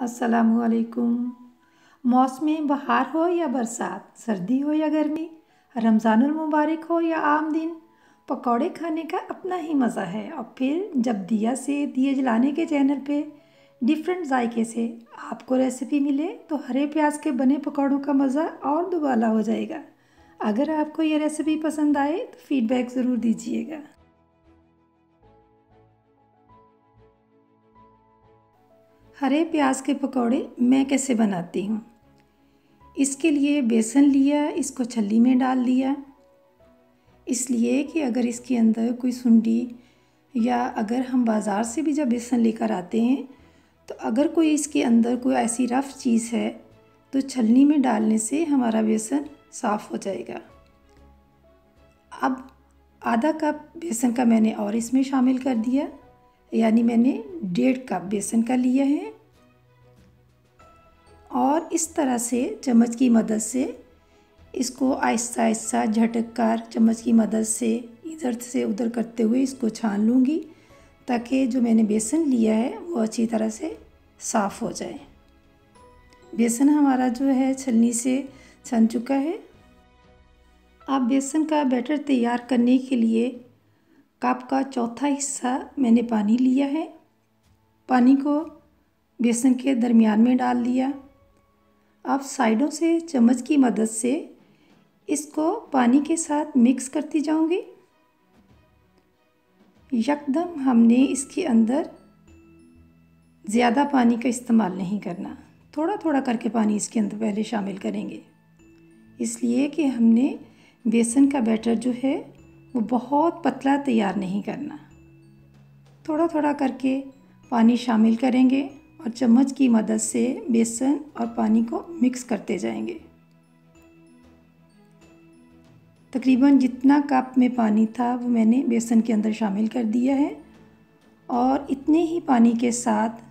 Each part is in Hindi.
अस्सलामुअलैकुम। मौसमी बहार हो या बरसात, सर्दी हो या गर्मी, रमज़ानुल मुबारक हो या आम दिन, पकौड़े खाने का अपना ही मज़ा है। और फिर जब दिए जलाने के चैनल पे डिफरेंट जायके से आपको रेसिपी मिले तो हरे प्याज के बने पकौड़ों का मज़ा और दुबाला हो जाएगा। अगर आपको ये रेसिपी पसंद आए तो फीडबैक ज़रूर दीजिएगा। हरे प्याज के पकौड़े मैं कैसे बनाती हूँ। इसके लिए बेसन लिया, इसको छल्ली में डाल दिया, इसलिए कि अगर इसके अंदर कोई सुंडी या अगर हम बाज़ार से भी जब बेसन लेकर आते हैं तो अगर कोई इसके अंदर कोई ऐसी रफ़ चीज़ है तो छलनी में डालने से हमारा बेसन साफ़ हो जाएगा। अब आधा कप बेसन का मैंने और इसमें शामिल कर दिया, यानी मैंने 1.5 कप बेसन का लिया है। और इस तरह से चम्मच की मदद से इसको आहिस्ता आहिस्ता झटक कर चम्मच की मदद से इधर से उधर करते हुए इसको छान लूँगी, ताकि जो मैंने बेसन लिया है वो अच्छी तरह से साफ़ हो जाए। बेसन हमारा जो है छलनी से छन चुका है। अब बेसन का बैटर तैयार करने के लिए कप का चौथा हिस्सा मैंने पानी लिया है। पानी को बेसन के दरमियान में डाल दिया। अब साइडों से चम्मच की मदद से इसको पानी के साथ मिक्स करती जाऊंगी। यकदम हमने इसके अंदर ज़्यादा पानी का इस्तेमाल नहीं करना, थोड़ा थोड़ा करके पानी इसके अंदर पहले शामिल करेंगे, इसलिए कि हमने बेसन का बैटर जो है वो बहुत पतला तैयार नहीं करना। थोड़ा थोड़ा करके पानी शामिल करेंगे और चम्मच की मदद से बेसन और पानी को मिक्स करते जाएंगे। तकरीबन जितना कप में पानी था वो मैंने बेसन के अंदर शामिल कर दिया है और इतने ही पानी के साथ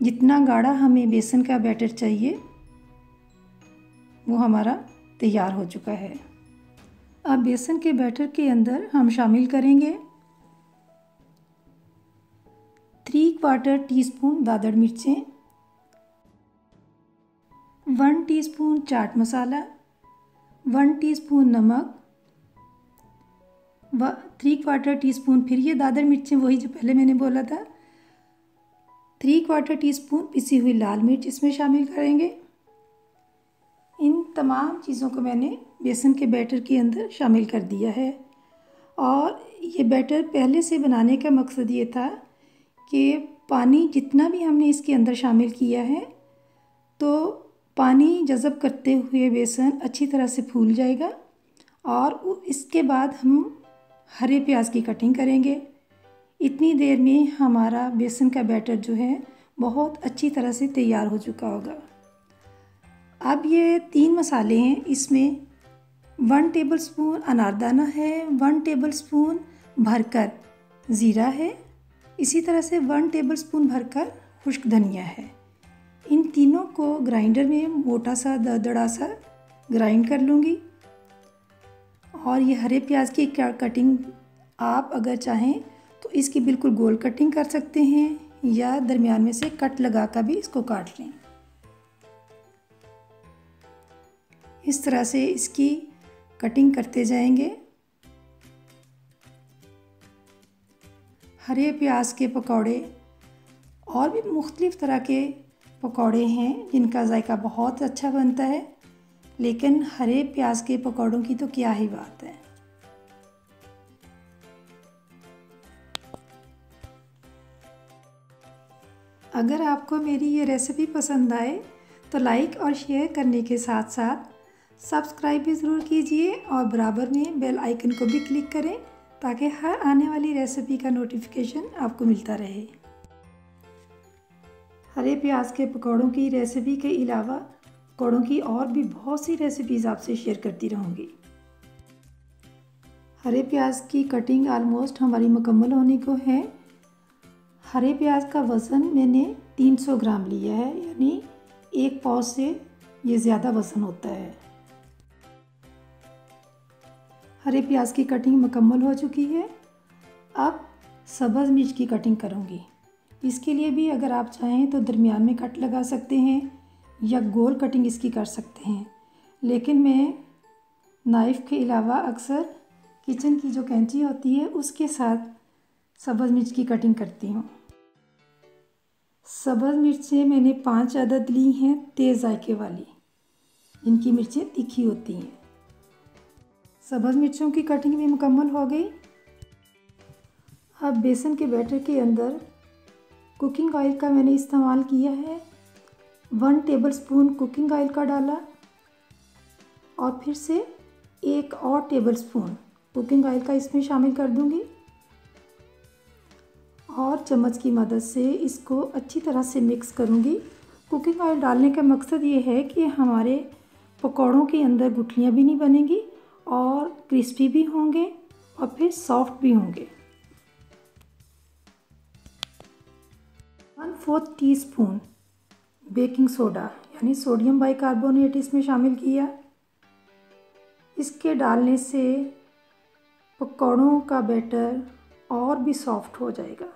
जितना गाढ़ा हमें बेसन का बैटर चाहिए वो हमारा तैयार हो चुका है। अब बेसन के बैटर के अंदर हम शामिल करेंगे 3/4 टीस्पून दादड़ मिर्चें, 1 टीस्पून चाट मसाला, 1 टीस्पून नमक, 3/4 टीस्पून, फिर ये दादड़ मिर्चें वही जो पहले मैंने बोला था, 3/4 टीस्पून पिसी हुई लाल मिर्च इसमें शामिल करेंगे। इन तमाम चीज़ों को मैंने बेसन के बैटर के अंदर शामिल कर दिया है। और ये बैटर पहले से बनाने का मकसद ये था कि पानी जितना भी हमने इसके अंदर शामिल किया है तो पानी जज़ब करते हुए बेसन अच्छी तरह से फूल जाएगा। और इसके बाद हम हरे प्याज की कटिंग करेंगे। इतनी देर में हमारा बेसन का बैटर जो है बहुत अच्छी तरह से तैयार हो चुका होगा। अब ये 3 मसाले हैं, इसमें 1 टेबलस्पून अनारदाना है, 1 टेबलस्पून भरकर ज़ीरा है, इसी तरह से 1 टेबलस्पून भरकर खुश्क धनिया है। इन तीनों को ग्राइंडर में मोटा सा दरदरा सा ग्राइंड कर लूँगी। और ये हरे प्याज की कटिंग आप अगर चाहें तो इसकी बिल्कुल गोल कटिंग कर सकते हैं या दरमियान में से कट लगा कर भी इसको काट लें। इस तरह से इसकी कटिंग करते जाएंगे। हरे प्याज के पकौड़े और भी मुख्तलिफ़ तरह के पकौड़े हैं जिनका जायका बहुत अच्छा बनता है, लेकिन हरे प्याज के पकौड़ों की तो क्या ही बात है। अगर आपको मेरी ये रेसिपी पसंद आए तो लाइक और शेयर करने के साथ साथ सब्सक्राइब भी ज़रूर कीजिए और बराबर में बेल आइकन को भी क्लिक करें, ताकि हर आने वाली रेसिपी का नोटिफिकेशन आपको मिलता रहे। हरे प्याज के पकौड़ों की रेसिपी के अलावा पकौड़ों की और भी बहुत सी रेसिपीज़ आपसे शेयर करती रहूँगी। हरे प्याज की कटिंग आलमोस्ट हमारी मुकम्मल होने को है। हरे प्याज का वज़न मैंने 300 ग्राम लिया है, यानी 1 पाव से ये ज़्यादा वज़न होता है। हरे प्याज की कटिंग मुकम्मल हो चुकी है। अब सब्ज़ मिर्च की कटिंग करूँगी। इसके लिए भी अगर आप चाहें तो दरमियान में कट लगा सकते हैं या गोल कटिंग इसकी कर सकते हैं, लेकिन मैं नाइफ़ के अलावा अक्सर किचन की जो कैंची होती है उसके साथ सब्ज़ मिर्च की कटिंग करती हूँ। सब्ज़ मिर्चें मैंने 5 अदद ली हैं, तेज़ जायके वाली, इनकी मिर्चें तीखी होती हैं। सब्ज़ मिर्चों की कटिंग भी मुकम्मल हो गई। अब बेसन के बैटर के अंदर कुकिंग ऑयल का मैंने इस्तेमाल किया है। 1 टेबलस्पून कुकिंग ऑयल का डाला और फिर से 1 और टेबलस्पून कुकिंग ऑयल का इसमें शामिल कर दूंगी और चम्मच की मदद से इसको अच्छी तरह से मिक्स करूंगी। कुकिंग ऑयल डालने का मकसद ये है कि हमारे पकौड़ों के अंदर गुठलियाँ भी नहीं बनेंगी और क्रिस्पी भी होंगे और फिर सॉफ्ट भी होंगे। 1/4 टीस्पून बेकिंग सोडा यानी सोडियम बाइकार्बोनेट इसमें शामिल किया। इसके डालने से पकौड़ों का बैटर और भी सॉफ्ट हो जाएगा।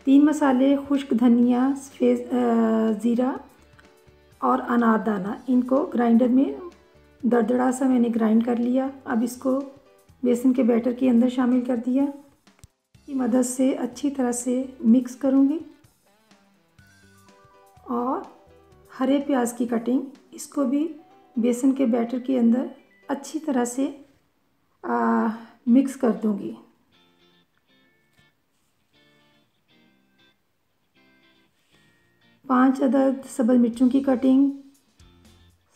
3 मसाले खुश्क धनिया, ज़ीरा और अनारदाना, इनको ग्राइंडर में दरदरा सा मैंने ग्राइंड कर लिया। अब इसको बेसन के बैटर के अंदर शामिल कर दिया। की मदद से अच्छी तरह से मिक्स करूँगी और हरे प्याज की कटिंग, इसको भी बेसन के बैटर के अंदर अच्छी तरह से मिक्स कर दूँगी। पाँच अदद सब्ज़ मिर्चों की कटिंग,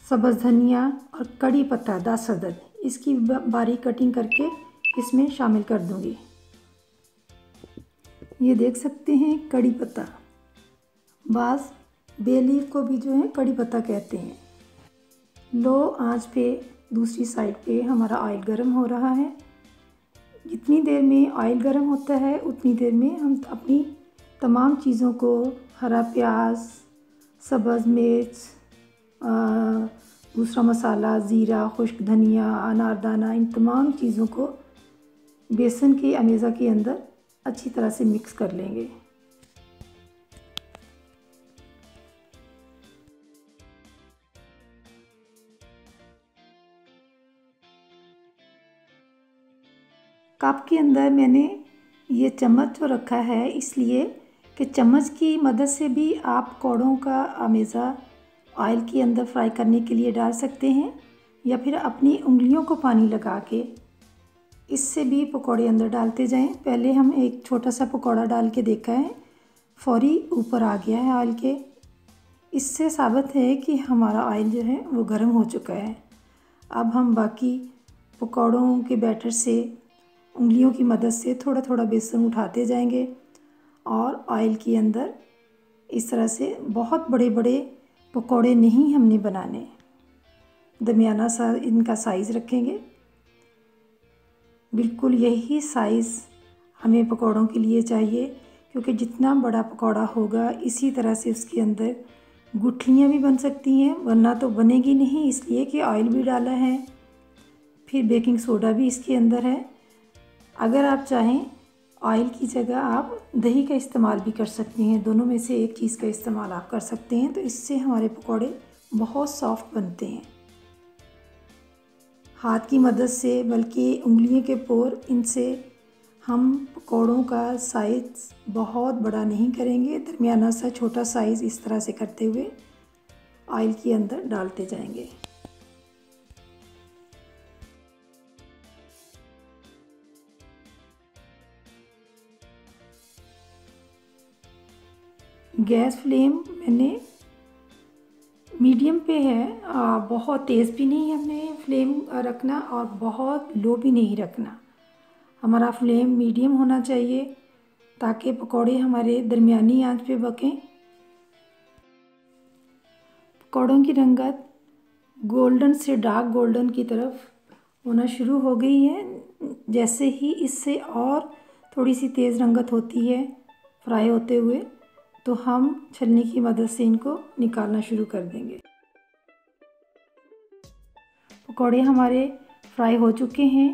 सब्ज़ धनिया और कड़ी पत्ता 10 अदद, इसकी बारीक कटिंग करके इसमें शामिल कर दूँगी। ये देख सकते हैं कड़ी पत्ता, बाज़ बे लीफ को भी जो है कड़ी पत्ता कहते हैं। लो आंच पे दूसरी साइड पे हमारा ऑयल गर्म हो रहा है। जितनी देर में ऑयल गर्म होता है उतनी देर में हम अपनी तमाम चीज़ों को, हरा प्याज, सब्ज़ मिर्च, दूसरा मसाला, ज़ीरा, खुश्क धनिया, अनारदाना, इन तमाम चीज़ों को बेसन के अमेज़ा के अंदर अच्छी तरह से मिक्स कर लेंगे। कप के अंदर मैंने ये चम्मच जो रखा है इसलिए कि चम्मच की मदद से भी आप पकौड़ों का अमेज़ा ऑयल के अंदर फ्राई करने के लिए डाल सकते हैं या फिर अपनी उंगलियों को पानी लगा के इससे भी पकौड़े अंदर डालते जाएं। पहले हम एक छोटा सा पकौड़ा डाल के देखा है, फौरी ऊपर आ गया है ऑयल के। इससे साबित है कि हमारा ऑयल जो है वो गर्म हो चुका है। अब हम बाकी पकौड़ों के बैटर से उंगलियों की मदद से थोड़ा थोड़ा बेसन उठाते जाएंगे और ऑयल के अंदर इस तरह से बहुत बड़े बड़े पकौड़े नहीं हमने बनाने, दरमियाना सा इनका साइज़ रखेंगे। बिल्कुल यही साइज़ हमें पकौड़ों के लिए चाहिए, क्योंकि जितना बड़ा पकौड़ा होगा इसी तरह से उसके अंदर गुठलियाँ भी बन सकती हैं, वरना तो बनेगी नहीं, इसलिए कि ऑयल भी डाला है, फिर बेकिंग सोडा भी इसके अंदर है। अगर आप चाहें ऑयल की जगह आप दही का इस्तेमाल भी कर सकती हैं, दोनों में से एक चीज़ का इस्तेमाल आप कर सकते हैं, तो इससे हमारे पकौड़े बहुत सॉफ्ट बनते हैं। हाथ की मदद से बल्कि उंगलियों के पोर, इनसे हम पकौड़ों का साइज़ बहुत बड़ा नहीं करेंगे, दरमियाना सा छोटा साइज़ इस तरह से करते हुए ऑयल के अंदर डालते जाएंगे। गैस फ्लेम मैंने मीडियम पे है, बहुत तेज़ भी नहीं हमने फ्लेम रखना और बहुत लो भी नहीं रखना। हमारा फ्लेम मीडियम होना चाहिए ताकि पकौड़े हमारे दरमियानी आंच पे पकें। पकौड़ों की रंगत गोल्डन से डार्क गोल्डन की तरफ होना शुरू हो गई है। जैसे ही इससे और थोड़ी सी तेज़ रंगत होती है फ्राई होते हुए, तो हम छलनी की मदद से इनको निकालना शुरू कर देंगे। पकौड़े हमारे फ्राई हो चुके हैं।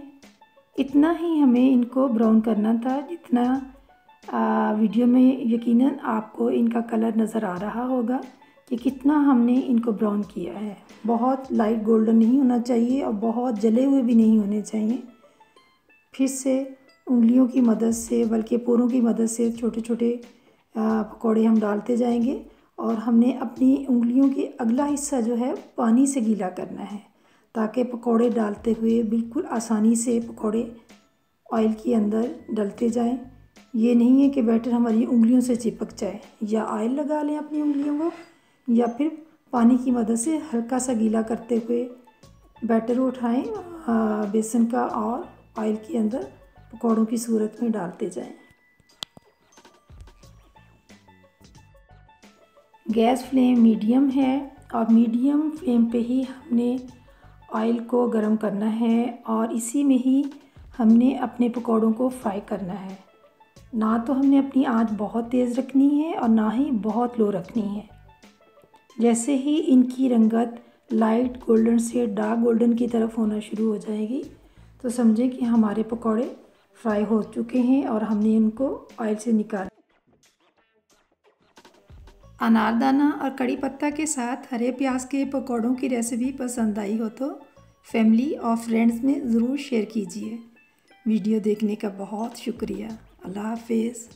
इतना ही हमें इनको ब्राउन करना था जितना वीडियो में यकीनन आपको इनका कलर नज़र आ रहा होगा कि कितना हमने इनको ब्राउन किया है। बहुत लाइट गोल्डन नहीं होना चाहिए और बहुत जले हुए भी नहीं होने चाहिए। फिर से उंगलियों की मदद से, बल्कि पोरों की मदद से छोटे छोटे पकौड़े हम डालते जाएंगे और हमने अपनी उंगलियों की अगला हिस्सा जो है पानी से गीला करना है ताकि पकौड़े डालते हुए बिल्कुल आसानी से पकौड़े ऑयल के अंदर डलते जाएं। ये नहीं है कि बैटर हमारी उंगलियों से चिपक जाए। या ऑयल लगा लें अपनी उंगलियों को या फिर पानी की मदद से हल्का सा गीला करते हुए बैटर उठाएं बेसन का और ऑयल के अंदर पकौड़ों की सूरत में डालते जाएं। गैस फ्लेम मीडियम है और मीडियम फ्लेम पे ही हमने ऑयल को गरम करना है और इसी में ही हमने अपने पकौड़ों को फ्राई करना है। ना तो हमने अपनी आंच बहुत तेज़ रखनी है और ना ही बहुत लो रखनी है। जैसे ही इनकी रंगत लाइट गोल्डन से डार्क गोल्डन की तरफ होना शुरू हो जाएगी तो समझें कि हमारे पकौड़े फ्राई हो चुके हैं और हमने इनको ऑयल से निकाल। अनारदाना और कड़ी पत्ता के साथ हरे प्याज के पकौड़ों की रेसिपी पसंद आई हो तो फैमिली और फ्रेंड्स में ज़रूर शेयर कीजिए। वीडियो देखने का बहुत शुक्रिया। अल्लाह हाफिज़।